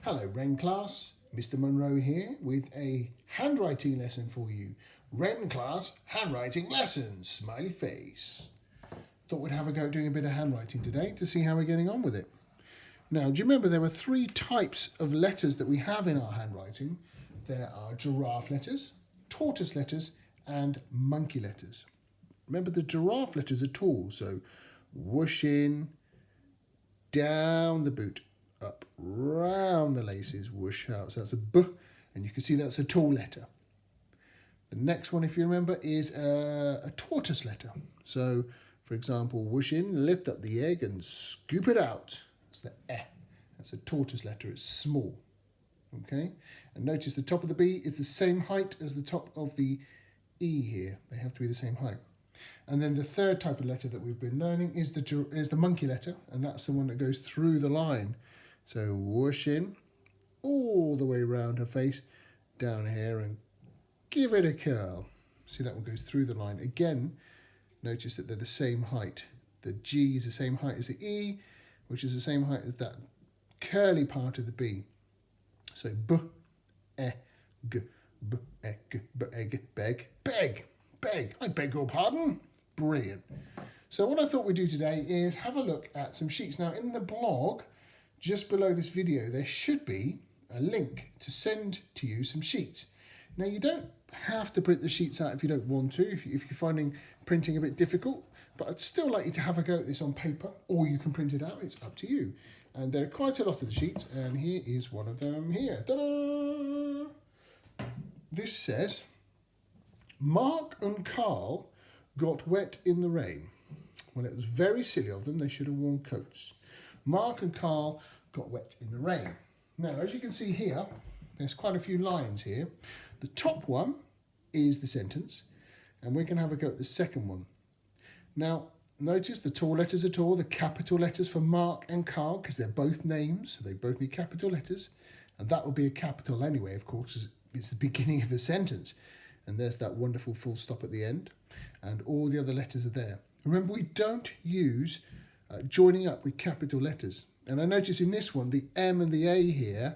Hello Ren class, Mr. Monroe here with a handwriting lesson for you. Ren class, handwriting lessons, smiley face. Thought we'd have a go at doing a bit of handwriting today to see how we're getting on with it. Now, do you remember there were three types of letters that we have in our handwriting? There are giraffe letters, tortoise letters, and monkey letters. Remember the giraffe letters are tall, so whoosh in, down the boot, up, round the laces, whoosh out. So that's a B, and you can see that's a tall letter. The next one, if you remember, is a tortoise letter. So, for example, whoosh in, lift up the egg and scoop it out. That's the E. That's a tortoise letter. It's small. Okay? And notice the top of the B is the same height as the top of the E here. They have to be the same height. And then the third type of letter that we've been learning is the monkey letter, and that's the one that goes through the line. So whoosh in, all the way around her face, down here, and give it a curl. See, that one goes through the line. Again, notice that they're the same height. The G is the same height as the E, which is the same height as that curly part of the B. So B, E, G, B, E, G, B, E, G, beg, beg, beg. I beg your pardon. Brilliant. So what I thought we'd do today is have a look at some sheets. Now, in the blog, just below this video, there should be a link to send to you some sheets. Now, you don't have to print the sheets out if you don't want to, if you're finding printing a bit difficult, but I'd still like you to have a go at this on paper, or you can print it out. It's up to you. And there are quite a lot of the sheets, and here is one of them here. Ta-da! This says, Mark and Carl got wet in the rain. Well, it was very silly of them. They should have worn coats. Mark and Carl got wet in the rain. Now, as you can see here, there's quite a few lines here. The top one is the sentence, and we're going to have a go at the second one. Now, notice the tall letters are tall, the capital letters for Mark and Carl, because they're both names, so they both need capital letters. And that would be a capital anyway, of course, it's the beginning of a sentence. And there's that wonderful full stop at the end. And all the other letters are there. Remember, we don't use joining up with capital letters. And I notice in this one, the M and the A here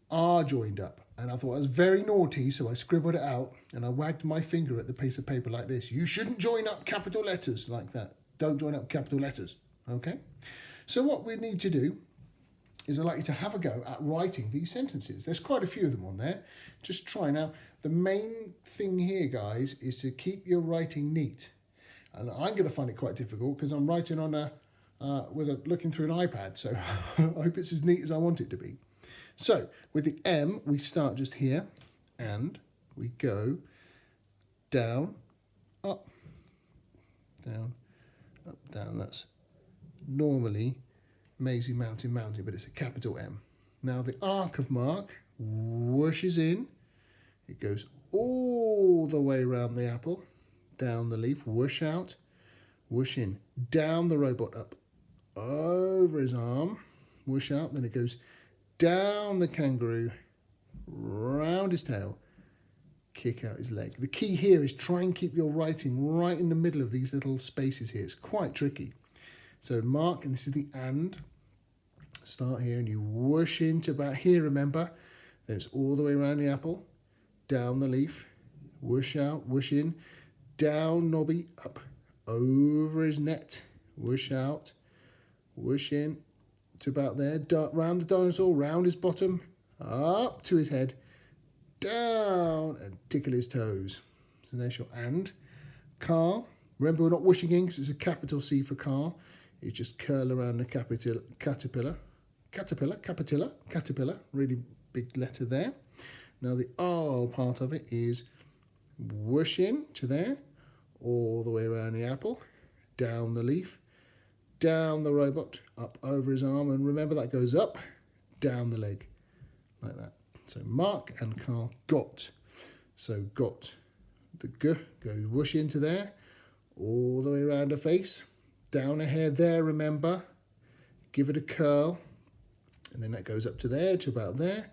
are joined up. And I thought I was very naughty, so I scribbled it out and I wagged my finger at the piece of paper like this. You shouldn't join up capital letters like that. Don't join up capital letters, okay? So what we need to do is I'd like you to have a go at writing these sentences. There's quite a few of them on there. Just try. Now, the main thing here, guys, is to keep your writing neat. And I'm going to find it quite difficult because I'm writing on looking through an iPad, so I hope it's as neat as I want it to be. So, with the M, we start just here, and we go down, up, down, up, down. That's normally Maisie Mountain, but it's a capital M. Now, the arc of Mark whooshes in. It goes all the way around the apple, down the leaf, whoosh out, whoosh in, down the robot, up, over his arm, whoosh out, then it goes down the kangaroo, round his tail, kick out his leg. The key here is try and keep your writing right in the middle of these little spaces here. It's quite tricky. So Mark, and this is the and, start here and you whoosh into about here, remember, then it's all the way around the apple, down the leaf, whoosh out, whoosh in, down Nobby, up, over his net, whoosh out, whoosh in, to about there, round the dinosaur, round his bottom, up to his head, down, and tickle his toes. So there's your and. Carl, remember we're not whooshing in because it's a capital C for Carl. You just curl around the caterpillar, really big letter there. Now the R part of it is whoosh in to there, all the way around the apple, down the leaf, down the robot, up over his arm, and remember that goes up, down the leg, like that. So Mark and Carl got. So got. The G goes whoosh into there, all the way around her face, down her hair there, remember, give it a curl, and then that goes up to there, to about there,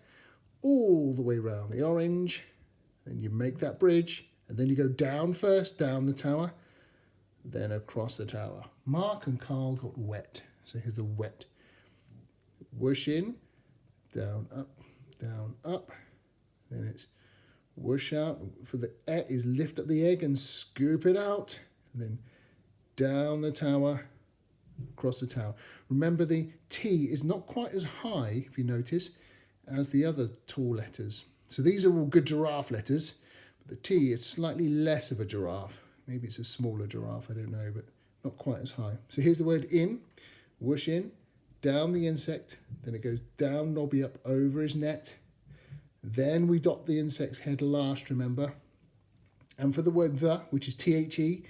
all the way around the orange, then you make that bridge, and then you go down first, down the tower, then across the tower. Mark and Carl got wet. So here's the wet. Whoosh in, down, up. Then it's whoosh out. For the E is lift up the egg and scoop it out. And then down the tower, across the tower. Remember, the T is not quite as high, if you notice, as the other tall letters. So these are all good giraffe letters, but the T is slightly less of a giraffe. Maybe it's a smaller giraffe, I don't know, but not quite as high. So here's the word in, whoosh in, down the insect, then it goes down Nobby up over his net. Then we dot the insect's head last, remember. And for the word the, which is THE,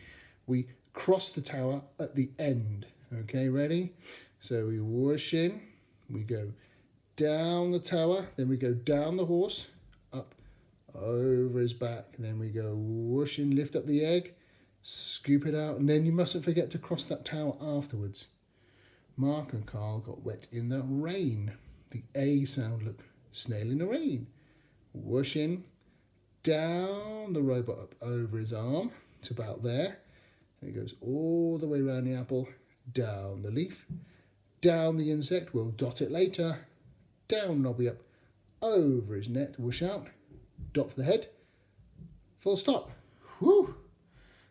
we cross the tower at the end. Okay, ready? So we whoosh in, we go down the tower, then we go down the horse, up over his back, then we go whoosh in, lift up the egg, scoop it out, and then you mustn't forget to cross that tower afterwards. Mark and Carl got wet in the rain. The A sound, look, snail in the rain. Whoosh in, down the robot up over his arm, it's about there. And it goes all the way around the apple, down the leaf, down the insect, we'll dot it later, down Nobby up, over his net, whoosh out, dot for the head, full stop. Whew!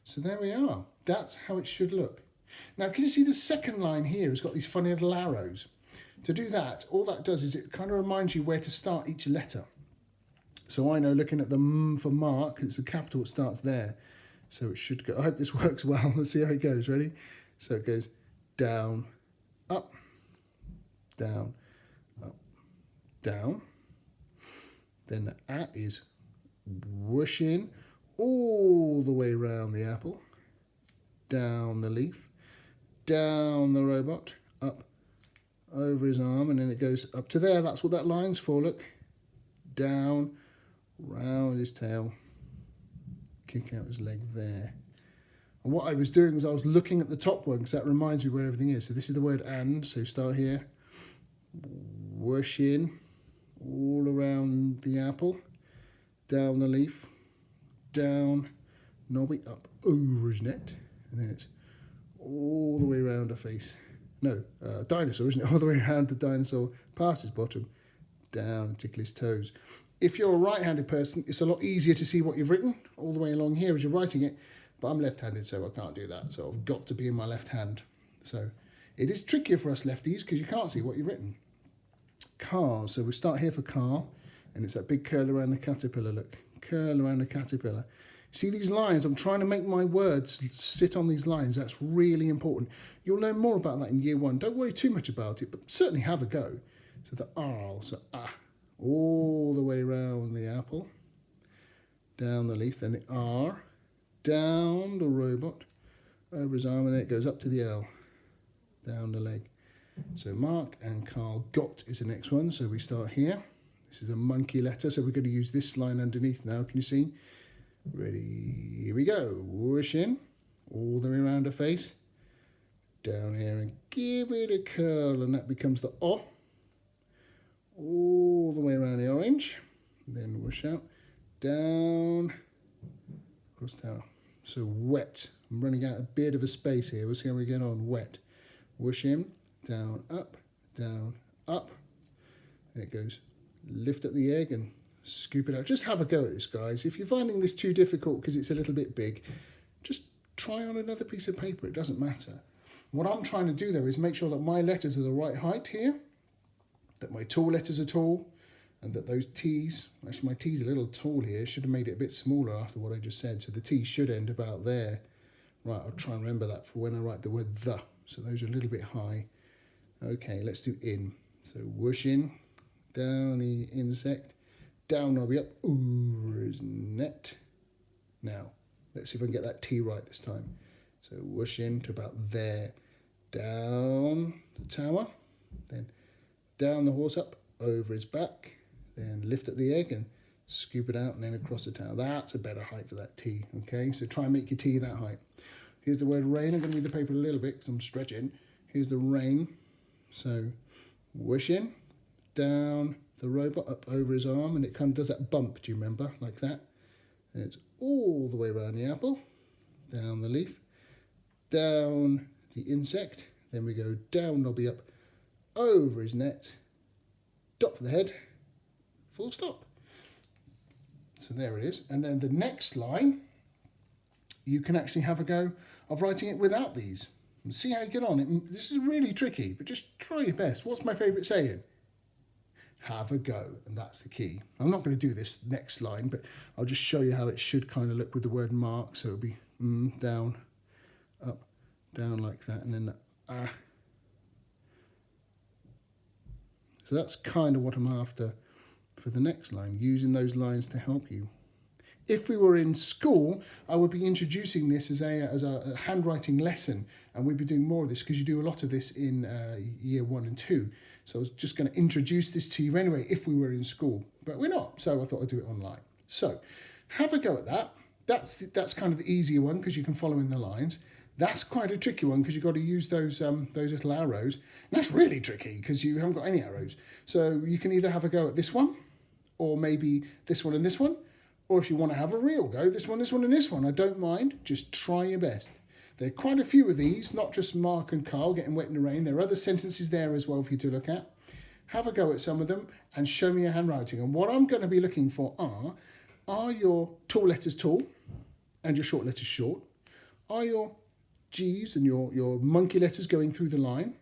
So there we are. That's how it should look. Now, can you see the second line here has got these funny little arrows? To do that, all that does is it kind of reminds you where to start each letter. So I know, looking at the M for Mark, it's a capital, it starts there. So it should go. I hope this works well. Let's see how it goes. Ready? So it goes down, up, down, up, down. Then the A is whoosh in all the way around the apple, down the leaf, down the robot, up over his arm, and then it goes up to there. That's what that line's for, look. Down, round his tail, kick out his leg there. And what I was doing was I was looking at the top one, because that reminds me where everything is. So this is the word and, so start here, whoosh in, all around the apple, down the leaf, down, Nobby, up over his net, and then it's all the way around her face. No, dinosaur, isn't it? All the way around the dinosaur, past his bottom, down and tickle his toes. If you're a right-handed person, it's a lot easier to see what you've written all the way along here as you're writing it, but I'm left-handed, so I can't do that. So I've got to be in my left hand. So it is trickier for us lefties because you can't see what you've written. Car, so we'll start here for car, and it's that big curl around the caterpillar, look. Curl around the caterpillar. See these lines? I'm trying to make my words sit on these lines. That's really important. You'll learn more about that in year one. Don't worry too much about it, but certainly have a go. So the R, so ah, all the way around the apple, down the leaf, then the R, down the robot, over his arm, and then it goes up to the L, down the leg. So Mark and Carl got is the next one. So we start here. This is a monkey letter, so we're going to use this line underneath now. Can you see? Ready, here we go. Whoosh in, all the way around her face, down here, and give it a curl, and that becomes the O. All the way around the orange, then whoosh out, down, across the tower. So wet. I'm running out a bit of a space here. We'll see how we get on. Wet. Whoosh in, down, up, and it goes. Lift up the egg and scoop it out. Just have a go at this, guys. If you're finding this too difficult because it's a little bit big, just try on another piece of paper. It doesn't matter. What I'm trying to do, though, is make sure that my letters are the right height here, that my tall letters are tall, and that those T's, actually my T's a little tall here, should have made it a bit smaller after what I just said, so the T should end about there. Right, I'll try and remember that for when I write the word the. So those are a little bit high. Okay, let's do in. So whoosh in, down the insect, down Nobby up, over his net. Now, let's see if I can get that T right this time. So whoosh in to about there, down the tower, then down the horse up, over his back, then lift up the egg and scoop it out, and then across the tower. That's a better height for that T, okay? So try and make your T that height. Here's the word rain. I'm going to move the paper a little bit because I'm stretching. Here's the rain. So whoosh in, down the robot, up over his arm, and it kind of does that bump, do you remember? Like that. And it's all the way around the apple, down the leaf, down the insect, then we go down Nobby up, over his net, dot for the head, full stop. So there it is. And then the next line, you can actually have a go of writing it without these. And see how you get on. This is really tricky, but just try your best. What's my favourite saying? Have a go, and that's the key. I'm not going to do this next line, but I'll just show you how it should kind of look with the word mark. So it'll be down, up, down like that, and then the ah. So that's kind of what I'm after for the next line, using those lines to help you. If we were in school, I would be introducing this as a handwriting lesson, and we'd be doing more of this because you do a lot of this in year 1 and 2. So I was just going to introduce this to you anyway if we were in school, but we're not, so I thought I'd do it online. So have a go at that. That's kind of the easier one because you can follow in the lines. That's quite a tricky one because you've got to use those little arrows, and that's really tricky because you haven't got any arrows. So you can either have a go at this one, or maybe this one and this one, or if you want to have a real go, this one, and this one. I don't mind, just try your best. There are quite a few of these, not just Mark and Carl getting wet in the rain. There are other sentences there as well for you to look at. Have a go at some of them and show me your handwriting. And what I'm going to be looking for are your tall letters tall and your short letters short? Are your G's and your monkey letters going through the line?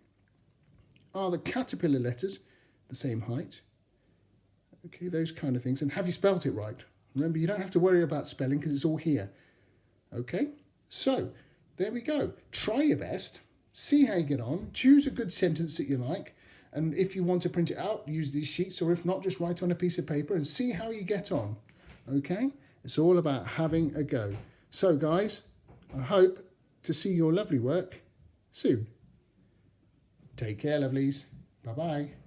Are the caterpillar letters the same height? Okay, those kind of things. And have you spelt it right? Remember, you don't have to worry about spelling because it's all here. Okay, so there we go. Try your best. See how you get on. Choose a good sentence that you like. And if you want to print it out, use these sheets. Or if not, just write on a piece of paper and see how you get on. Okay, it's all about having a go. So guys, I hope to see your lovely work soon. Take care, lovelies. Bye-bye.